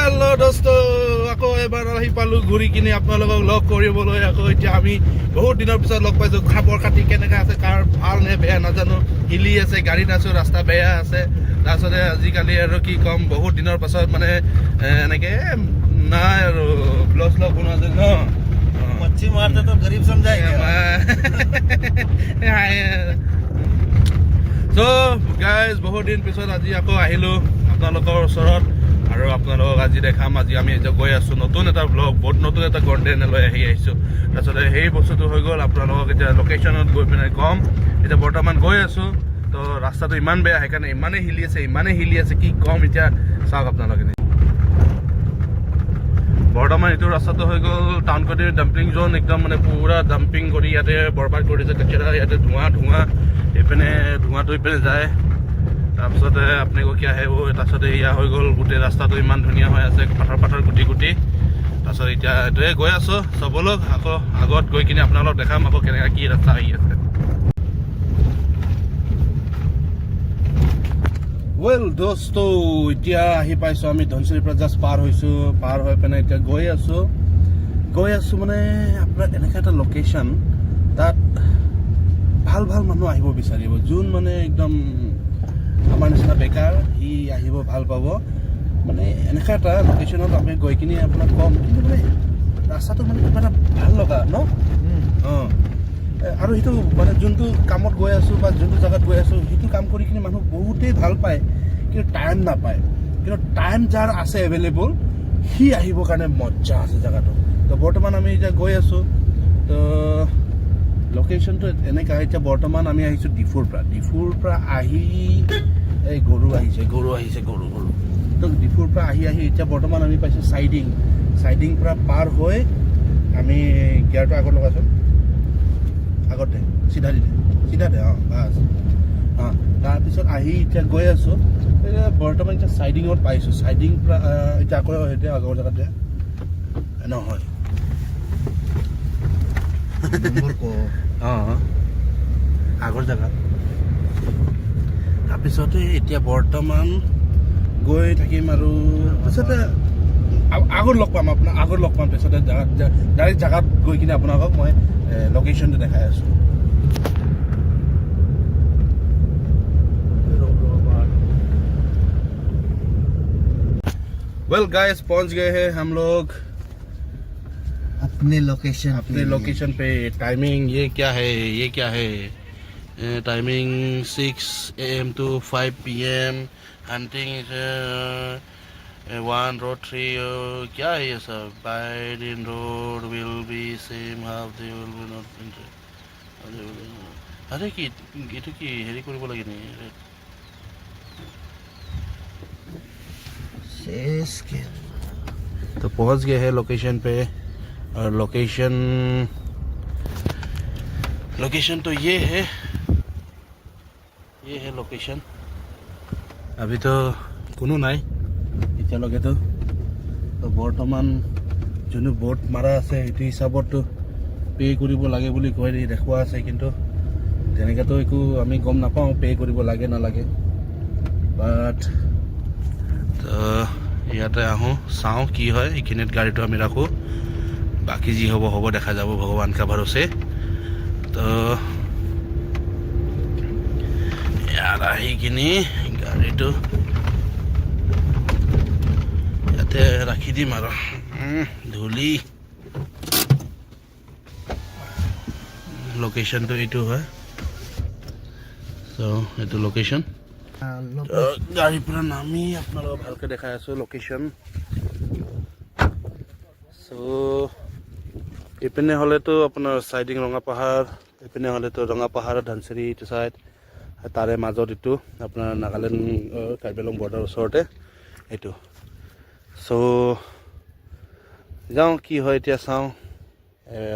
Hello' দোস্ত, আকৌ এবাৰ আহি পালোঁ ঘূৰি কিনি আপোনালোকক লগ কৰিবলৈ। আকৌ এতিয়া আমি বহুত দিনৰ পিছত লগ পাইছোঁ। খাবৰ খাতি কেনেকৈ আছে, কাৰ ভাল নে বেয়া নাজানো। হিলি আছে, গাড়ীত আছোঁ, ৰাস্তা বেয়া আছে। তাৰপিছতে আজিকালি আৰু কি ক'ম, বহুত দিনৰ পাছত মানে এনেকৈ নাই আৰু ব্লগ শ্লগ বনোৱা যায় ন। मच्छी मारते तो गरीब समझाएंगे। চ' গাইজ, বহুত দিন পিছত আজি আকৌ আহিলোঁ আপোনালোকৰ ওচৰত আৰু আপোনালোকক আজি দেখাম। আজি আমি এতিয়া গৈ আছোঁ নতুন এটা ব্লগ, বহুত নতুন এটা কণ্টেণ্ট লৈ আহিছোঁ। তাৰপিছতে সেই বস্তুটো হৈ গ'ল, আপোনালোকক এতিয়া লোকেশ্যনত গৈ পিনে ক'ম। এতিয়া বৰ্তমান গৈ আছোঁ, তো ৰাস্তাটো ইমান বেয়া, সেইকাৰণে ইমানেই হিলি আছে কি ক'ম। এতিয়া চাওক আপোনালোকে। বৰ্তমান এইটো ৰাস্তাটো হৈ গ'ল টাউনকটিৰ ডাম্পিং জোন। একদম মানে পুৰা ডাম্পিং কৰি ইয়াতে বৰবাদ কৰি দিছে কাচৰা। ইয়াতে ধোঁৱা এইপিনে ধোঁৱাটো এইপিনে যায়। তাৰপিছতে আপুনি কি আহে তাৰপিছতে এয়া হৈ গ'ল গোটেই ৰাস্তাটো ইমান ধুনীয়া হৈ আছে, পাথৰ গুটি তাৰপিছত এতিয়া এইটোৱে গৈ আছোঁ। চবলোক আকৌ আগত গৈ কিনে আপোনালোকক দেখাম আকৌ কেনেকৈ কি ৰাস্তা আহি আছে। ৱেল দোস্ত, এতিয়া আহি পাইছোঁ আমি ধনচিৰিৰ পৰা জাষ্ট পাৰ হৈছোঁ। পাৰ হৈ পিনে এতিয়া গৈ আছোঁ মানে আপোনাৰ এনেকুৱা এটা লোকেশ্যন, তাত ভাল মানুহ আহিব বিচাৰিব। যোন মানে একদম আমাৰ নিচিনা বেকাৰ, সি আহিব ভাল পাব। মানে এনেকুৱা এটা লোকেশ্যনত আমি গৈ কিনি আপোনাক ক'ম, কিন্তু মানে ৰাস্তাটো মানে কিবা এটা ভাল লগা ন। অঁ, আৰু সেইটো মানে যোনটো কামত গৈ আছোঁ বা যোনটো জেগাত গৈ আছোঁ, সেইটো কাম কৰি কিনি মানুহ বহুতেই ভাল পায়, কিন্তু টাইম নাপায়। কিন্তু টাইম যাৰ আছে এভেইলেবল, সি আহিবৰ কাৰণে মজ্জা আছে জেগাটো। তো বৰ্তমান আমি এতিয়া গৈ আছোঁ। তো লোকেশ্যনটো এনেকুৱা, এতিয়া বৰ্তমান আমি আহিছোঁ ডিফুৰ পৰা আহি এই গৰু আহিছে তো ডিফুৰ পৰা আহি এতিয়া বৰ্তমান আমি পাইছোঁ চাইডিং পৰা পাৰ হৈ আমি গিয়াৰটো আগত লগাইছোঁ। আগতে চিধা দে অঁ বাছ। অঁ, তাৰপিছত আহি এতিয়া গৈ আছোঁ। বৰ্তমান এতিয়া চাইডিঙত পাইছোঁ। চাইডিং পৰা এতিয়া আকৌ এতিয়া আগৰ জেগাতে নহয়। অঁ, আগৰ জেগাত। তাৰপিছতে এতিয়া বৰ্তমান গৈ থাকিম আৰু পিছতে আগত লগ পাম পিছতে ডাইৰেক্ট জেগাত গৈ কিনে আপোনালোকক মই লোকেশ্যনটো দেখাই আছোঁ। वेल गाइस, पहुंच गए हैं हम लोग अपने लोकेशन पे। टाइमिंग ये क्या है timing 6 AM to 5 PM। Hunting is 1 road 3 क्या है ये सब। Wide in road will be same half they will be not. अरे কি এটো কি হেৰি কৰিব লাগে নি। तो पहुंच गए हैं लोकेशन पे। और लोकेशन तो ये है लोकेशन। अभी तो কোনো নাই এতিয়ালৈকে। তো বৰ্তমান যোনটো বোট মাৰা আছে সেইটো হিচাপততো পে' কৰিব লাগে বুলি কৈ দেখুওৱা আছে, কিন্তু তেনেকৈতো একো আমি গম নাপাওঁ পে' কৰিব লাগে নালাগে। বাট ইয়াতে আহোঁ, চাওঁ কি হয়। এইখিনিত গাড়ীটো আমি ৰাখোঁ, বাকী যি হ'ব দেখা যাব, ভগৱান কা ভৰসে। তো ইয়াত আহি কিনি গাড়ীটো ইয়াতে ৰাখি দিম আৰু ধূলি। লোকেশ্যনটো এইটো হয়। চ' এইটো লোকেশ্যন। গাড়ীৰ পৰা নামি আপোনালোকক ভালকৈ দেখাই আছোঁ লোকেশ্যন। চ' এইপিনে হ'লেতো আপোনাৰ চাইডিং ৰঙাপাহাৰ, এইপিনে হ'লেতো ৰঙাপাহাৰ ধনচিৰি এইটো চাইড, তাৰে মাজত এইটো আপোনাৰ নাগালেণ্ড কাৰ্বি আংলং বৰ্ডাৰ ওচৰতে এইটো। চ' যাওঁ, কি হয় এতিয়া চাওঁ,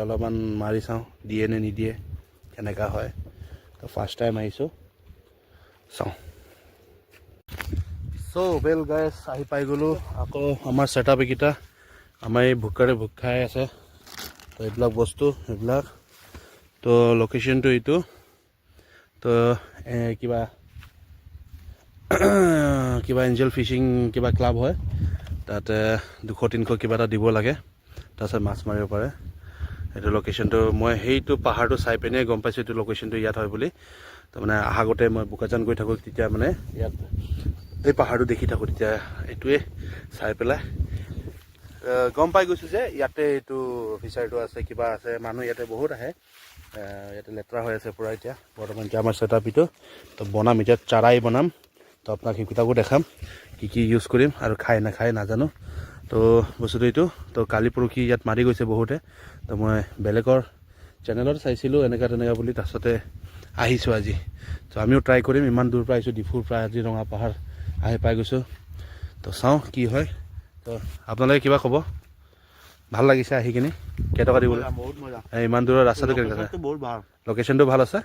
অলপমান মাৰি চাওঁ দিয়ে নে নিদিয়ে, কেনেকুৱা হয়। তো ফাৰ্ষ্ট টাইম আহিছোঁ, চাওঁ। ৱেল গাইছ, আহি পাই গ'লোঁ। আকৌ আমাৰ ছেটআপ এইকেইটা আমাৰ এই ভোক খাই আছে। তো এইবিলাক বস্তু এইবিলাক। তো লোকেশ্যনটো এইটো। তো কিবা এঞ্জেল ফিচিং কিবা ক্লাব হয়, তাতে 200-300 কিবা এটা দিব লাগে, তাৰপিছত মাছ মাৰিব পাৰে। এইটো লোকেশ্যনটো মই সেইটো পাহাৰটো চাই পিনে গম পাইছোঁ এইটো লোকেশ্যনটো ইয়াত হয় বুলি। তাৰমানে আগতে মই বোকাজান গৈ থাকোঁ, তেতিয়া মানে ইয়াত এই পাহাৰটো দেখি থাকোঁ, তেতিয়া এইটোৱে চাই পেলাই গম পাই গৈছোঁ যে ইয়াতে এইটো ফিচাৰটো আছে, কিবা আছে। মানুহ ইয়াতে বহুত আহে। ইয়াতে লেতেৰা হৈ আছে পূৰা এতিয়া বৰ্তমান। এতিয়া আমাৰ ছেটআপ এইটো তো বনাম, এতিয়া চাৰাই বনাম। তো আপোনাক সেইকেইটাকো দেখাম কি কি ইউজ কৰিম, আৰু খাই নাখায় নাজানো। তো বস্তুটো এইটো তো কালি পৰহি ইয়াত মাৰি গৈছে বহুতে। তো মই বেলেগৰ চেনেলত চাইছিলোঁ এনেকুৱা তেনেকুৱা বুলি, তাৰপিছতে আহিছোঁ আজি। তো আমিও ট্ৰাই কৰিম। ইমান দূৰ পৰা আহিছোঁ, ডিফুৰ পৰা আজি ৰঙা পাহাৰ আহি পাই গৈছোঁ। তো চাওঁ কি হয়। তো আপোনালোকে কিবা ক'ব? ভাল লাগিছে আহি কিনি? কেইটকা দিব? বহুত মজা। ইমান দূৰৰ ৰাস্তাটো কেনেকুৱা আছে? বহুত ভাল। লোকেশ্যনটো ভাল আছে?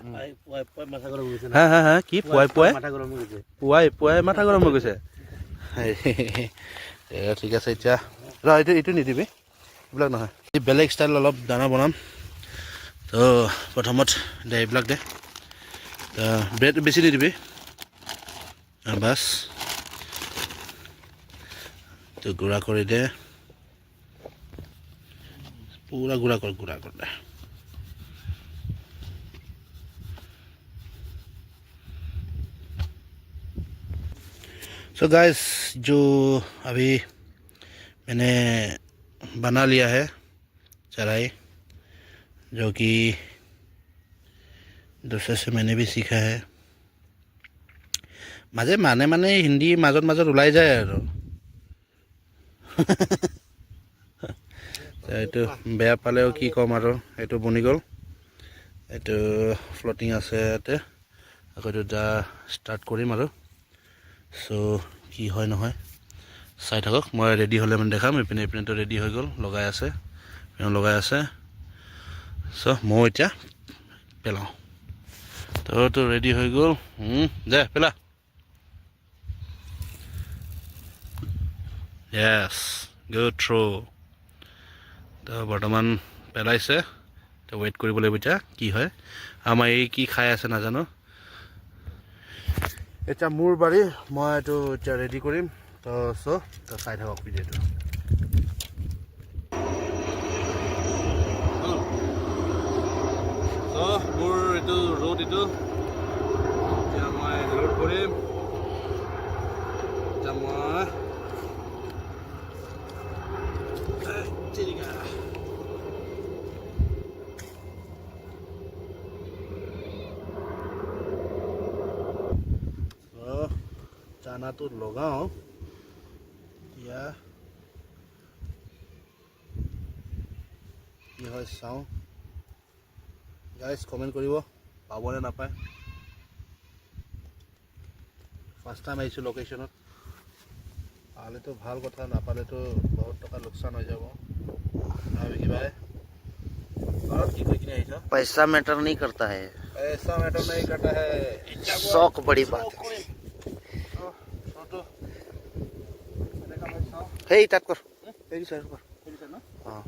মাথা গৰম হৈ গৈছে। হা হা হা কি পুৱাই পুৱাই মাথা গৰম হৈ গৈছে। পুৱাই মাথা গৰম হৈ গৈছে। ঠিক আছে। এতিয়া এইটো নিদিবি, এইবিলাক নহয়। বেলেগ ষ্টাইল অলপ দানা বনাম। তো প্ৰথমত দে এইবিলাক দে, ব্ৰেড বেছি নিদিবি বাছ। তো গুড়া কৰি দে, पूरा गुड़ा कर दे। सो गाइस, जो अभी मैंने बना लिया है चराई, जो कि दूसरे से मैंने भी सीखा है। माजे माने हिंदी মাজত ওলাই যায় আৰু এইটো বেয়া পালেও কি ক'ম আৰু। এইটো বনি গ'ল, এইটো ফ্লটিং আছে ইয়াতে। আকৌ এইটো যা ষ্টাৰ্ট কৰিম আৰু। চ' কি হয় নহয় চাই থাকক। মই ৰেডি হ'লে মানে দেখাম। এইপিনেতো ৰেডি হৈ গ'ল, লগাই আছে। চ' মই এতিয়া পেলাওঁ। তো ৰেডি হৈ গ'ল। দে পেলা। য়েছ, গুড থ্ৰ'। তো বৰ্তমান পেলাইছে। তো ৱেইট কৰিব লাগিব এতিয়া কি হয়। আমাৰ এই কি খাই আছে নাজানো। এতিয়া মোৰ বাৰী, মই এইটো এতিয়া ৰেডি কৰিম। তো চাই থাকক ভিডিঅ'টো। মোৰ এইটো ৰ'দ, এইটো এতিয়া মই লোড কৰিম। এতিয়া মই চানাটো লগাওঁ। এতিয়া কি হয় চাওঁ। গাইজ কমেণ্ট কৰিব পাবনে নাপায়। ফাৰ্ষ্ট টাইম আহিছোঁ লোকেশ্যনত। পালেতো ভাল কথা, নাপালেতো বহুত টকা লোকচান হৈ যাব। কিবা ঘৰত কি কৈ কিনে আহিছ? पैसा मैटर नहीं करता है, ऐसा मैटर नहीं करता है, शौक बड़ी बात है। সেই তাত কৰ, এই চাইড কৰ। অঁ,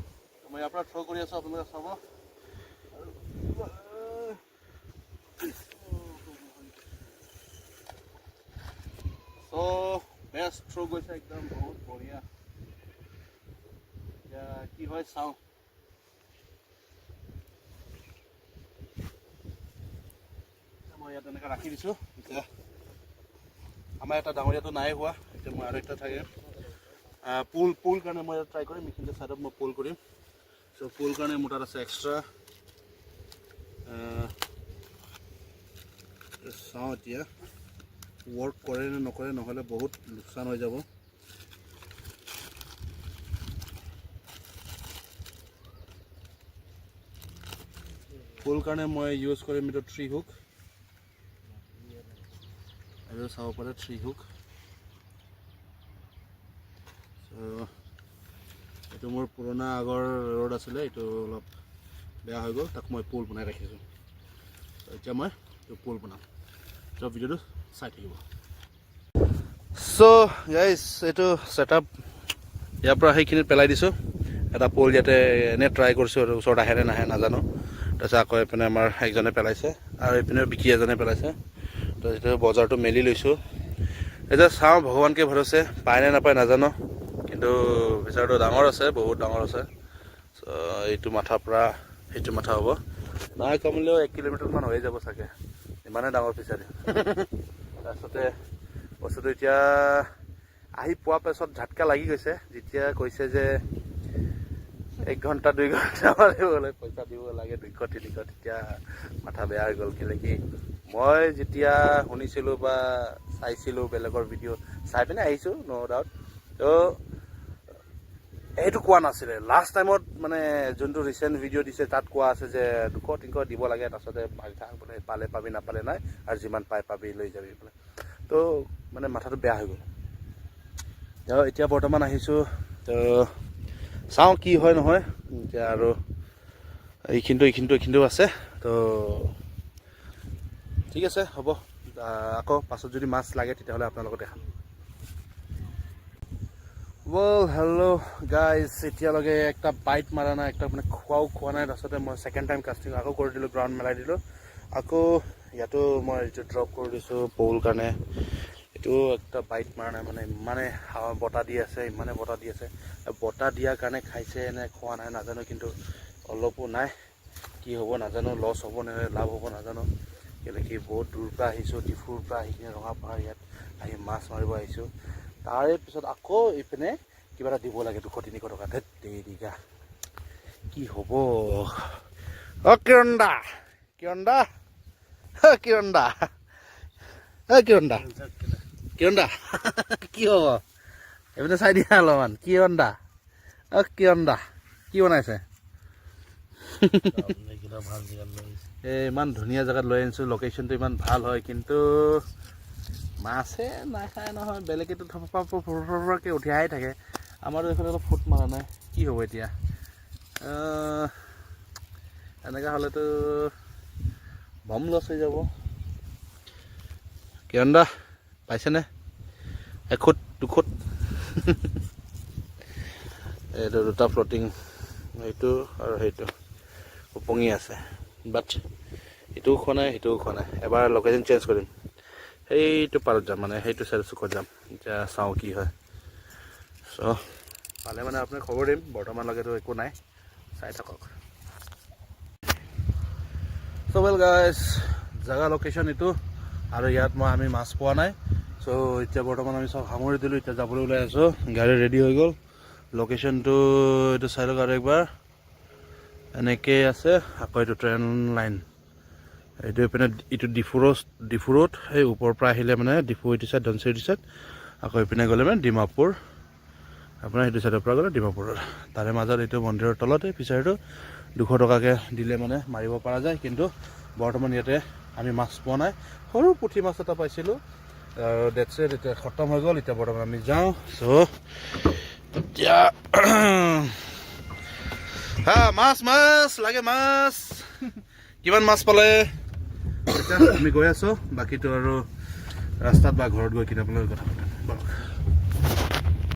মই ইয়াৰ পৰা থ্ৰ' কৰি আছোঁ, আপোনালোকে চাব। চ' বেষ্ট থ্ৰ' গৈছে একদম, বহুত বঢ়িয়া। এতিয়া কি হয় চাওঁ। মই ইয়াত এনেকৈ ৰাখি দিছোঁ। এতিয়া আমাৰ এটা ডাঙৰীয়াটো নাই হোৱা, এতিয়া মই আৰু এটা থাকে পুল কাৰণে মই ট্ৰাই কৰিম। এইখিনিতে ছাইডত মই পুল কৰিম। চ' পুল কাৰণে মোৰ তাত আছে এক্সট্ৰা। চাওঁ এতিয়া ৱৰ্ক কৰে নে নকৰে, নহ'লে বহুত লোকচান হৈ যাব। পুল কাৰণে মই ইউজ কৰিম এইটো 3 হুক। আৰু চাব পাৰে 3 হুক। এইটো মোৰ পুৰণা আগৰ ৰড আছিলে, এইটো অলপ বেয়া হৈ গ'ল, তাক মই পুল বনাই ৰাখিছোঁ। এতিয়া মই এইটো পুল বনাম। চ' ভিডিঅ'টো চাই থাকিব। চ' গাইজ, এইটো ছেটআপ ইয়াৰ পৰা সেইখিনিত পেলাই দিছোঁ। এটা পুল ইয়াতে এনেই ট্ৰাই কৰিছোঁ, আৰু ওচৰত আহে নে নাহে নাজানো। তাৰপিছত আকৌ এইপিনে আমাৰ একজনে পেলাইছে, আৰু এইপিনে বিকি এজনে পেলাইছে। তো এইটো বজাৰটো মেলি লৈছোঁ। এতিয়া চাওঁ, ভগৱানকে ভৰছে, পায় নে নাপায় নাজানো। কিন্তু কিন্তু ফিচাৰটো ডাঙৰ আছে, বহুত ডাঙৰ আছে। চ' এইটো মাথাৰ পৰা সেইটো মাথা হ'ব, নাই কমিলেও 1 কিলোমিটাৰমান হৈ যাব চাগে, ইমানেই ডাঙৰ ফিচাৰী। তাৰপিছতে বস্তুটো এতিয়া আহি পোৱা পাছত ঝাটকা লাগি গৈছে, যেতিয়া কৈছে যে 1 ঘণ্টা 2 ঘণ্টা মাৰিবলৈ পইচা দিব লাগে 200-300, তেতিয়া মাথা বেয়া হৈ গ'ল। কি মই যেতিয়া শুনিছিলোঁ বা চাইছিলোঁ বেলেগৰ ভিডিঅ' চাই পিনে আহিছোঁ, ন' ডাউট। তো সেইটো কোৱা নাছিলে লাষ্ট টাইমত, মানে যোনটো ৰিচেণ্ট ভিডিঅ' দিছে তাত কোৱা আছে যে 200-300 দিব লাগে, তাৰপিছতে মাৰি থাক বোলে, পালে পাবি নাপালে নাই, আৰু যিমান পাবি লৈ যাবি বোলে। তো মানে মাথাটো বেয়া হৈ গ'ল। এতিয়া বৰ্তমান আহিছোঁ, তো চাওঁ কি হয় নহয়। এতিয়া আৰু এইখিনিতো আছে, তো ঠিক আছে হ'ব। আকৌ পাছত যদি মাছ লাগে তেতিয়াহ'লে আপোনালোকক দেখাম। হেল্ল' গাইজ, এতিয়ালৈকে একটা বাইট মাৰা নাই, একটা মানে খোৱা নাই। তাৰপিছতে মই ছেকেণ্ড টাইম কাষ্টিং আকৌ কৰি দিলোঁ, গ্ৰাউণ্ড মেলাই দিলোঁ। আকৌ ইয়াতো মই এইটো ড্ৰপ কৰি দিছোঁ পল কাৰণে, এইটো একটা বাইট মাৰা নাই, মানে ইমানে হাৱা বতাহ দি আছে, ইমানে বতাহ দি আছে। বতাহ দিয়াৰ কাৰণে খাইছে নে খোৱা নাই নাজানো, কিন্তু অলপো নাই। কি হ'ব নাজানো, লছ হ'ব নে লাভ হ'ব নাজানো। কেনেকৈ বহুত দূৰৰ পৰা আহিছোঁ, ডিফুৰ পৰা আহি কিনে ৰঙাপাহাৰ ইয়াত আহি মাছ মাৰিব আহিছোঁ। তাৰে পিছত আকৌ ইপিনে কিবা এটা দিব লাগে 200-300 টকা। ধেত তেৰিকা, কি হ'ব? কিৰণ দা কি হ'ব? এইপিনে চাই দিয়া অলপমান। কিৰণ দা কি বনাইছে? ইমান ধুনীয়া জেগাত লৈ আনিছোঁ, লোকেশ্যনটো ইমান ভাল হয়, কিন্তু মাছে নাখায় নহয়। বেলেগেতো থপকে উঠিয়াই থাকে, আমাৰতো এইফালে অলপ ফুট মাৰা নাই। কি হ'ব এতিয়া? এনেকৈ হ'লেতো বম লছ হৈ যাব। কিৰণ দা পাইছেনে? 1 ফুট 2 ফুট এইটো 2টা ফ্লটিং, এইটো আৰু সেইটো উপঙি আছে, বাট এইটোও খোৱা নাই, সেইটোও খোৱা নাই। এবাৰ লোকেশ্যন চেঞ্জ কৰিম, সেইটো পাৰত যাম, মানে সেইটো চাইড চুকত যাম। এতিয়া চাওঁ কি হয়। চ' পালে মানে আপোনাক খবৰ দিম। বৰ্তমানলৈকেতো একো নাই, চাই থাকক। চ' ৱেল গাইজ, জেগা লোকেশ্যন এইটো, আৰু ইয়াত আমি মাছ পোৱা নাই। চ' এতিয়া বৰ্তমান আমি চব সামৰি দিলোঁ, এতিয়া যাবলৈ ওলাই আছোঁ। গাড়ী ৰেডি হৈ গ'ল। লোকেশ্যনটো এইটো চাই লওক আৰু একবাৰ, এনেকৈ আছে। আকৌ এইটো ট্ৰেইন লাইন, এইটো এইপিনে এইটো ডিফু ৰোড, সেই ওপৰৰ পৰা আহিলে মানে ডিফু এইটো চাইড, ধনচিৰি এইটো চাইড, আকৌ এইপিনে গ'লে মানে ডিমাপুৰ, আপোনাৰ সেইটো চাইডৰ পৰা গ'লে ডিমাপুৰৰ। তাৰে মাজত এইটো মন্দিৰৰ তলতে ফিচাৰীটো 200 টকাকৈ দিলে মানে মাৰিব পৰা যায়। কিন্তু বৰ্তমান ইয়াতে আমি মাছ পোৱা নাই। সৰু পুঠি মাছ এটা পাইছিলোঁ, ডেটছ ইট, এতিয়া খতম হৈ গ'ল। এতিয়া বৰ্তমান আমি যাওঁ। চ' এতিয়া মাছ লাগে, মাছ কিমান মাছ পালে? এতিয়া আমি গৈ আছোঁ, বাকীটো আৰু ৰাস্তাত বা ঘৰত গৈ কিনে আপোনালোকে কথা পাতিম।